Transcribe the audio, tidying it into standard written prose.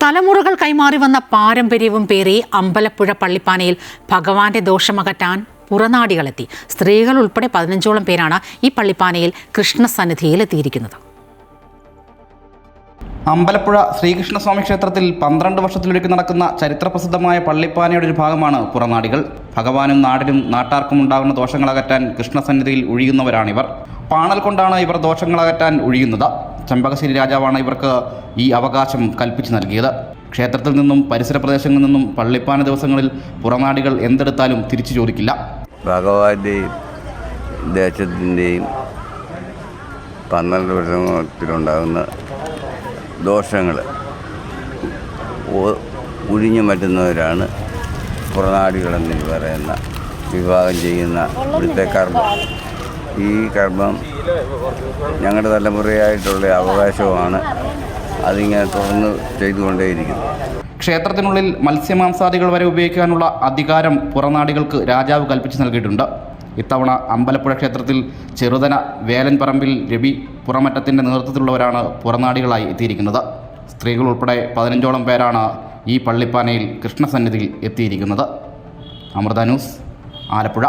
തലമുറകൾ കൈമാറി വന്ന പാരമ്പര്യവും പേറി അമ്പലപ്പുഴ പള്ളിപ്പാനയിൽ ഭഗവാന്റെ ദോഷമകറ്റാൻ പുറനാടികളെത്തി. സ്ത്രീകൾ ഉൾപ്പെടെ 15ഓളം പേരാണ് ഈ പള്ളിപ്പാനയിൽ കൃഷ്ണസന്നിധിയിൽ എത്തിയിരിക്കുന്നത്. അമ്പലപ്പുഴ ശ്രീകൃഷ്ണസ്വാമി ക്ഷേത്രത്തിൽ 12 വർഷത്തിലൊരിക്കൽ നടക്കുന്ന ചരിത്രപ്രസിദ്ധമായ പള്ളിപ്പാനയുടെ ഒരു ഭാഗമാണ് പുറനാടികൾ. ഭഗവാനും നാടിനും നാട്ടാർക്കും ഉണ്ടാകുന്ന ദോഷങ്ങളകറ്റാൻ കൃഷ്ണസന്നിധിയിൽ ഒഴിയുന്നവരാണിവർ. പാണൽ കൊണ്ടാണ് ഇവർ ദോഷങ്ങളകറ്റാൻ ഒഴിയുന്നത്. ചെമ്പകശ്ശേരി രാജാവാണ് ഇവർക്ക് ഈ അവകാശം കൽപ്പിച്ചു നൽകിയത്. ക്ഷേത്രത്തിൽ നിന്നും പരിസര പ്രദേശങ്ങളിൽ നിന്നും പള്ളിപ്പാന ദിവസങ്ങളിൽ പുറനാടികൾ എന്തെടുത്താലും തിരിച്ചു ചോദിക്കില്ല. ഭഗവാന്റെയും ദേശത്തിൻ്റെയും 12 വർഷത്തിലുണ്ടാകുന്ന ദോഷങ്ങൾ ഒഴിഞ്ഞു മാറ്റുന്നവരാണ് പുറനാടികളെന്ന് പറയുന്ന വിഭാഗം ചെയ്യുന്ന ഇവിടുത്തെ കർമ്മം. ഈ കർമ്മം ഞങ്ങളുടെ തലമുറയായിട്ടുള്ള അവകാശമാണ്. അതിങ്ങനെ തുറന്ന് ചെയ്തുകൊണ്ടേയിരിക്കുന്നു. ക്ഷേത്രത്തിനുള്ളിൽ മത്സ്യമാംസാദികൾ വരെ ഉപയോഗിക്കാനുള്ള അധികാരം പുറനാടികൾക്ക് രാജാവ് കൽപ്പിച്ചു നൽകിയിട്ടുണ്ട്. ഇത്തവണ അമ്പലപ്പുഴ ക്ഷേത്രത്തിൽ ചെറുതന വേലൻ പറമ്പിൽ രവി പുറമറ്റത്തിൻ്റെ നേതൃത്വത്തിലുള്ളവരാണ് പുറനാടികളായി എത്തിയിരിക്കുന്നത്. സ്ത്രീകൾ ഉൾപ്പെടെ 15ഓളം പേരാണ് ഈ പള്ളിപ്പാനയിൽ കൃഷ്ണസന്നിധിയിൽ എത്തിയിരിക്കുന്നത്. അമൃത ന്യൂസ്, ആലപ്പുഴ.